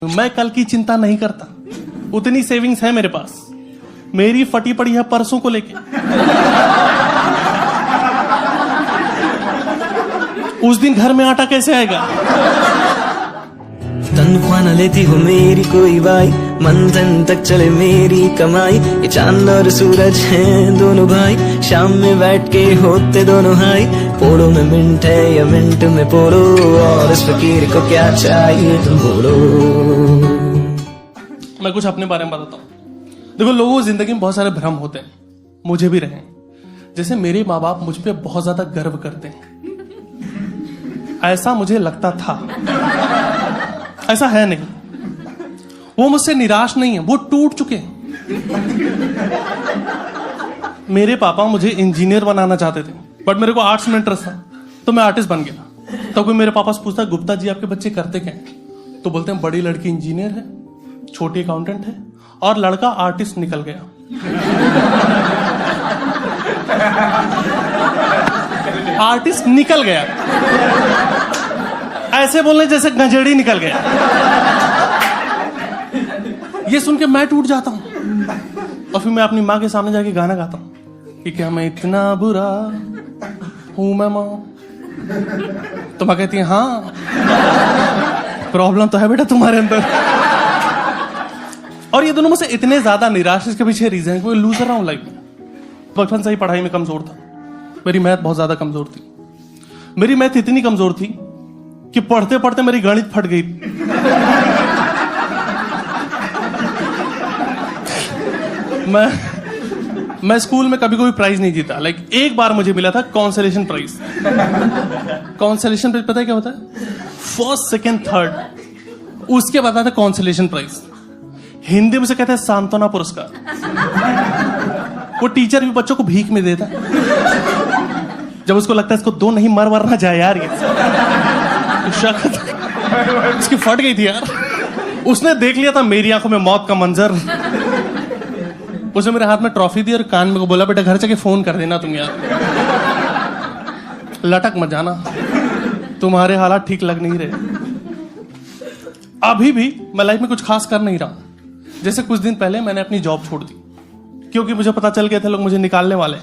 मैं कल की चिंता नहीं करता, उतनी सेविंग्स है मेरे पास। मेरी फटी पड़ी है परसों को लेके। उस दिन घर में आटा कैसे आएगा? तनख्वाह न लेती हो मेरी कोई बाई, मंथन तक चले मेरी कमाई। ये चांद और सूरज हैं दोनों भाई, शाम में बैठ के होते दोनों हाई। पोड़ो में मिंट है या मिंट में पोड़ो, और इस फकीर को क्या चाहिए तुम बोलो। मैं कुछ अपने बारे में बताता हूँ। देखो, लोगों को जिंदगी में बहुत सारे भ्रम होते हैं, मुझे भी रहे। जैसे मेरे माँ बाप मुझ पे बहुत ज्यादा गर्व करते हैं, ऐसा मुझे लगता था। ऐसा है नहीं। वो मुझसे निराश नहीं है, वो टूट चुके हैं। मेरे पापा मुझे इंजीनियर बनाना चाहते थे, बट मेरे को आर्ट्स में इंटरेस्ट था, तो मैं आर्टिस्ट बन गया। तो कोई मेरे पापा से पूछता, गुप्ता जी आपके बच्चे करते क्या हैं? तो बोलते हैं बड़ी लड़की इंजीनियर है, छोटी अकाउंटेंट है, और लड़का आर्टिस्ट निकल गया। आर्टिस्ट निकल गया, ऐसे बोलने जैसे गंजेड़ी निकल गया। ये सुन के मैं टूट जाता हूं, और फिर मैं अपनी माँ के सामने जाके गाना गाता हूं कि क्या मैं इतना बुरा हूं मैं माँ? तो माँ कहती है हाँ, प्रॉब्लम तो है बेटा तुम्हारे अंदर। और ये दोनों मुझसे इतने ज्यादा निराश, इसके पीछे रीजन है कि मैं लूजर रहा हूं लाइफ में। बचपन से ही पढ़ाई में कमजोर था। मेरी मैथ बहुत ज्यादा कमजोर थी। मेरी मैथ इतनी कमजोर थी कि पढ़ते पढ़ते मेरी गणित फट गई। मैं स्कूल में कभी कोई प्राइज नहीं जीता। एक बार मुझे मिला था कॉन्सोलेशन प्राइज। कॉन्सोलेशन प्राइज पता है क्या होता है? फर्स्ट, सेकंड, थर्ड, उसके बाद आता है कॉन्सोलेशन प्राइज। हिंदी में से कहते हैं सांत्वना पुरस्कार। वो टीचर भी बच्चों को भीख में देता है, जब उसको लगता है इसको दो नहीं मर वरना जाए यार। ये उसकी फट गई थी यार। उसने देख लिया था मेरी आंखों में मौत का मंजर। उसने मेरे हाथ में ट्रॉफी दी और कान में को बोला, बेटा घर जाके फोन कर देना तुम यार, लटक मत जाना, तुम्हारे हालात ठीक लग नहीं रहे। अभी भी मैं लाइफ में कुछ खास कर नहीं रहा। जैसे कुछ दिन पहले मैंने अपनी जॉब छोड़ दी, क्योंकि मुझे पता चल गया था लोग मुझे निकालने वाले।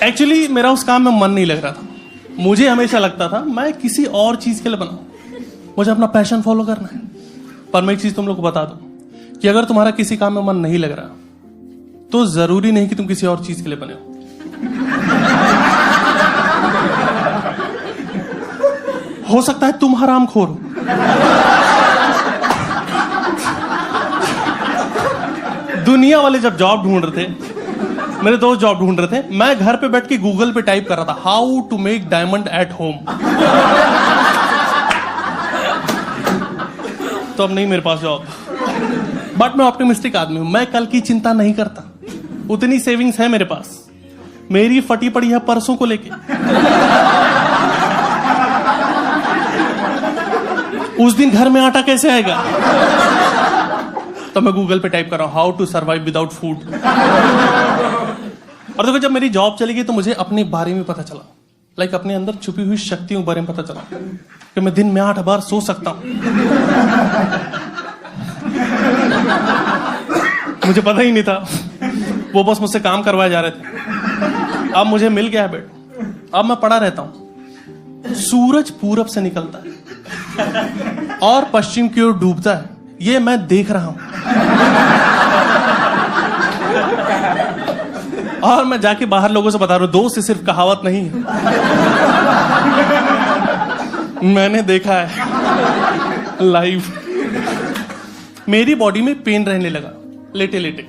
एक्चुअली मेरा उस काम में मन नहीं लग रहा था। मुझे हमेशा लगता था मैं किसी और चीज के लिए बनाऊं, मुझे अपना पैशन फॉलो करना है। पर मैं एक चीज तुम लोग को बता दूं कि अगर तुम्हारा किसी काम में मन नहीं लग रहा, तो जरूरी नहीं कि तुम किसी और चीज के लिए बने हो। हो सकता है तुम हरामखोर हो। दुनिया वाले जब जॉब ढूंढ रहे थे, मेरे दोस्त जॉब ढूंढ रहे थे, मैं घर पे बैठ के गूगल पे टाइप कर रहा था how to make diamond at home. तो अब नहीं मेरे पास जॉब, बट मैं ऑप्टिमिस्टिक आदमी हूं। मैं कल की चिंता नहीं करता, उतनी सेविंग्स है मेरे पास। मेरी फटी पड़ी है परसों को लेके। उस दिन घर में आटा कैसे आएगा? तो मैं गूगल पे टाइप कर रहा हूं how to survive without food. और देखो, जब मेरी जॉब चली गई तो मुझे अपने बारे में पता चला, अपने अंदर छुपी हुई शक्तियों के बारे में पता चला कि मैं दिन में 8 बार सो सकता हूं। मुझे पता ही नहीं था, वो बस मुझसे काम करवाए जा रहे थे। अब मुझे मिल गया है बेड, अब मैं पड़ा रहता हूं। सूरज पूरब से निकलता है और पश्चिम की ओर डूबता है, ये मैं देख रहा हूं। और मैं जाके बाहर लोगों से बता रहा हूं, दोस्त ये सिर्फ कहावत नहीं है, मैंने देखा है लाइव। मेरी बॉडी में पेन रहने लगा लेटे लेटे।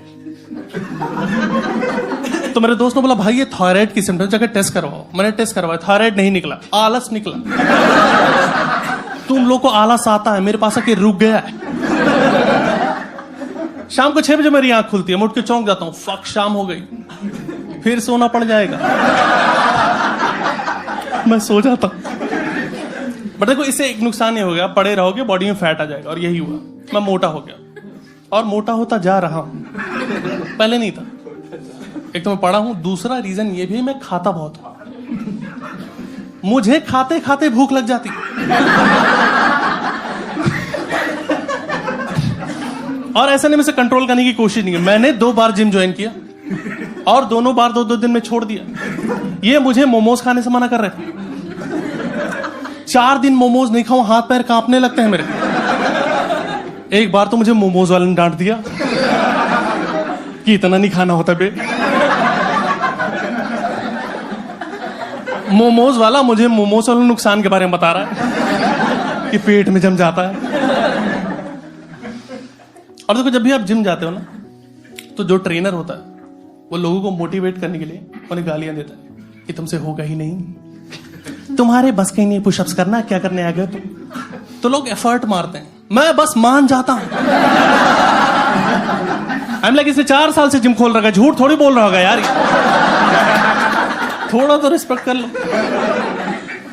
तो मेरे दोस्त ने बोला, भाई ये थायराइड की सिम्टम, जाकर टेस्ट करवाओ। मैंने टेस्ट करवाया, थायराइड नहीं निकला, आलस निकला। तुम लोग को आलस आता है, मेरे पास आके रुक गया है। शाम को 6 बजे मेरी आंख खुलती है, मैं उठ के चौंक जाता हूं, फक शाम हो गई, फिर सोना पड़ जाएगा। मैं सो जाता हूं। बट देखो, इससे एक नुकसान ये हो गया, पड़े रहोगे बॉडी में फैट आ जाएगा, और यही हुआ, मैं मोटा हो गया और मोटा होता जा रहा हूं। पहले नहीं था। एक तो मैं पढ़ा हूं, दूसरा रीजन ये भी मैं खाता बहुत हूं। मुझे खाते खाते भूख लग जाती। और ऐसा नहीं, मुझसे कंट्रोल करने की कोशिश नहीं है। मैंने 2 बार जिम ज्वाइन किया और दोनों बार 2-2 दिन में छोड़ दिया। ये मुझे मोमोज खाने से मना कर रहे थे। 4 दिन मोमोज नहीं खाऊं, हाथ पैर कांपने लगते हैं मेरे। एक बार तो मुझे मोमोज वाले ने डांट दिया कि इतना नहीं खाना होता बे। मोमोज वाला मुझे मोमोज वाले नुकसान के बारे में बता रहा है कि पेट में जम जाता है। और देखो, जब भी आप जिम जाते हो ना, तो जो ट्रेनर होता है वो लोगों को मोटिवेट करने के लिए उन्हें गालियां देता है कि तुमसे होगा ही नहीं, तुम्हारे बस कहीं नहीं पुशअप्स करना, क्या करने आ गए तुम। तो लोग एफर्ट मारते हैं, मैं बस मान जाता हूं। आई एम लाइक, इसने 4 साल से जिम खोल रखा है, झूठ थोड़ी बोल रहा होगा यार। थोड़ा तो रिस्पेक्ट कर लो।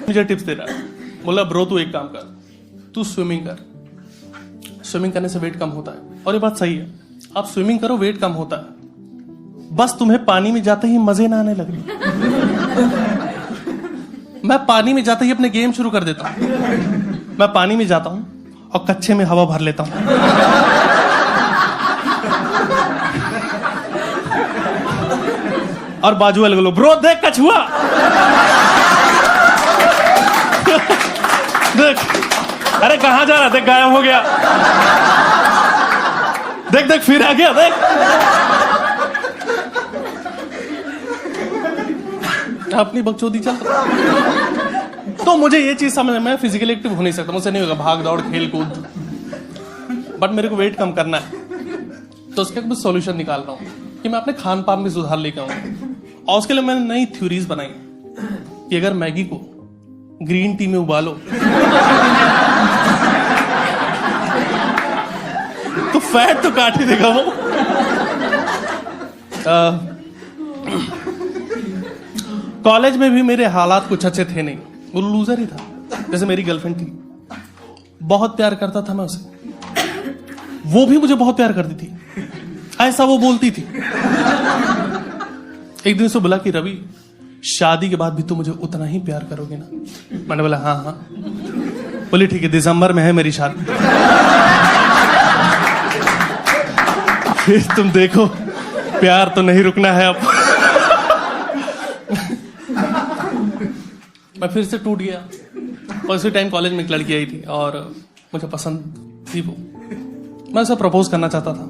मुझे टिप्स दे रहा है, बोला ब्रो तू एक काम कर, तू स्विमिंग कर। स्विमिंग करने से वेट कम होता है। और ये बात सही है, आप स्विमिंग करो, वेट कम होता है। बस तुम्हें पानी में जाते ही मजे ना आने लगे। मैं पानी में जाते ही अपने गेम शुरू कर देता हूं। मैं पानी में जाता हूं और कच्चे में हवा भर लेता हूं। और बाजू वाले लोग, ब्रो देख कछुआ। देख, अरे कहां जा रहा, देख गायब हो गया। देख देख फिर आ गया, देख। अपनी बकचोदी चल। तो मुझे ये चीज समझ में, मैं फिजिकली एक्टिव हो नहीं सकता, मुझसे नहीं होगा भाग दौड़ खेल कूद, बट मेरे को वेट कम करना है। तो उसके कुछ सॉल्यूशन निकाल रहा हूं कि मैं अपने खान पान में सुधार लेकर आऊं। और उसके लिए मैंने नई थ्योरीज बनाई कि अगर मैगी को ग्रीन टी में उबालो तो फैट तो काट ही देगा वो। कॉलेज में भी मेरे हालात कुछ अच्छे थे नहीं, वो लूजर ही था। जैसे मेरी गर्लफ्रेंड थी, बहुत प्यार करता था मैं उसे, वो भी मुझे बहुत प्यार करती थी, ऐसा वो बोलती थी। एक दिन उससे बोला कि रवि, शादी के बाद भी तुम मुझे उतना ही प्यार करोगे ना? मैंने बोला हाँ हाँ। बोली ठीक है, दिसंबर में है मेरी शादी। फिर तुम देखो, प्यार तो नहीं रुकना है अब। मैं फिर से टूट गया। और उसी टाइम कॉलेज में एक लड़की आई थी और मुझे पसंद थी वो। मैं उसे प्रपोज करना चाहता था,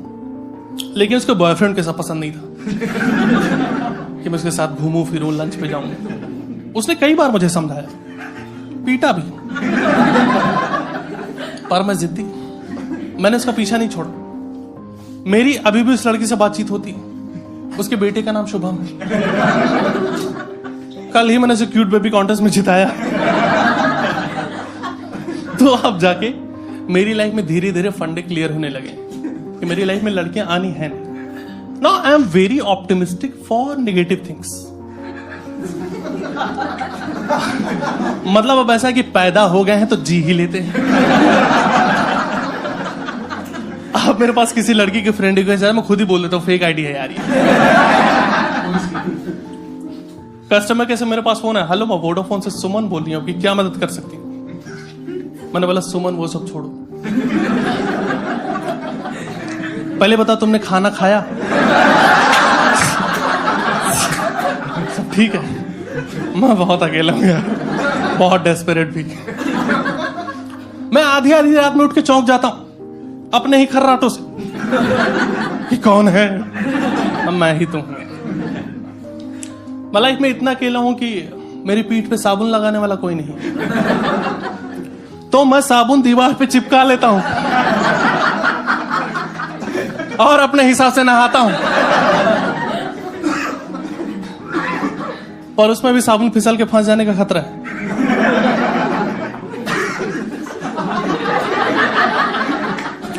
लेकिन उसके बॉयफ्रेंड के साथ पसंद नहीं था कि मैं उसके साथ घूमूं फिरूं, लंच पे जाऊं। उसने कई बार मुझे समझाया, पीटा भी, पर मैं जिद्दी, मैंने उसका पीछा नहीं छोड़ा। मेरी अभी भी उस लड़की से बातचीत होती है। उसके बेटे का नाम शुभम है। कल ही मैंने उसे क्यूट बेबी कॉन्टेस्ट में जिताया। तो अब जाके मेरी लाइफ में धीरे धीरे फंडे क्लियर होने लगे कि मेरी लाइफ में लड़कियां आनी हैं। Now I am very optimistic for negative things. मतलब अब ऐसा कि पैदा हो गए हैं तो जी ही लेते हैं। अब मेरे पास किसी लड़की के फ्रेंड रिक्वेस्ट है, मैं खुद ही बोल देता हूँ फेक आईडी है यार ये। कस्टमर कैसे मेरे पास फोन है, हेलो मैं वोडाफोन से सुमन बोल रही हूँ कि क्या मदद कर सकती हूँ? मैंने बोला सुमन वो सब छोड़ो, पहले बताओ तुमने खाना खाया? सब ठीक है? मैं बहुत अकेला हूं यार, बहुत डेस्परेट भी। मैं आधी आधी रात में उठ के चौंक जाता हूं अपने ही खर्राटों से कि कौन है? मैं ही तो हूं। मैं लाइफ में इतना अकेला हूं कि मेरी पीठ पे साबुन लगाने वाला कोई नहीं, तो मैं साबुन दीवार पे चिपका लेता हूं और अपने हिसाब से नहाता हूं। पर उसमें भी साबुन फिसल के फंस जाने का खतरा है।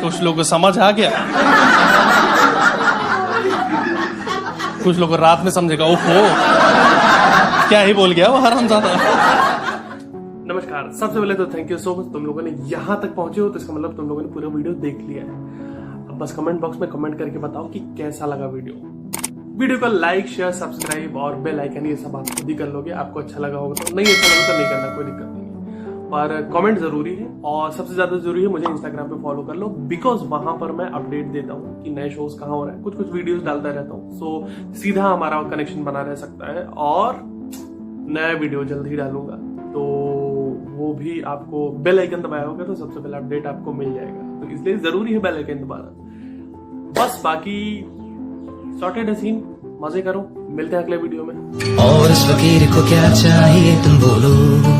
कुछ लोगों को समझ आ गया, कुछ लोगों को रात में समझेगा ओहो क्या ही बोल गया वो हरामजादा। नमस्कार, सबसे पहले तो थैंक यू सो मच, तुम लोगों ने यहां तक पहुंचे हो तो इसका मतलब तुम लोगों ने पूरा वीडियो देख लिया है। अब बस कमेंट बॉक्स में कमेंट करके बताओ कि कैसा लगा वीडियो। वीडियो को लाइक शेयर सब्सक्राइब और बेल आइकन ये सब आप खुद ही कर लोगे। आपको अच्छा लगा होगा तो, नहीं अच्छा लगा तो नहीं करना, कोई दिक्कत नहीं है। पर कमेंट जरूरी है और सबसे ज्यादा जरूरी है मुझे इंस्टाग्राम पे फॉलो कर लो, बिकॉज वहां पर मैं अपडेट देता हूँ कि नए शोज कहाँ हो रहे हैं, कुछ कुछ वीडियोस डालता रहता हूँ। सो सीधा हमारा कनेक्शन बना रह सकता है और नया वीडियो जल्द ही डालूंगा, तो वो भी आपको बेल आइकन दबाया होगा तो सबसे पहले अपडेट आपको मिल जाएगा। तो इसलिए जरूरी है बेल आइकन दबाना। बस बाकी सॉर्टेड है सीन, मजे करो, मिलते हैं अगले वीडियो में। और इस फकीर को क्या चाहिए तुम बोलो।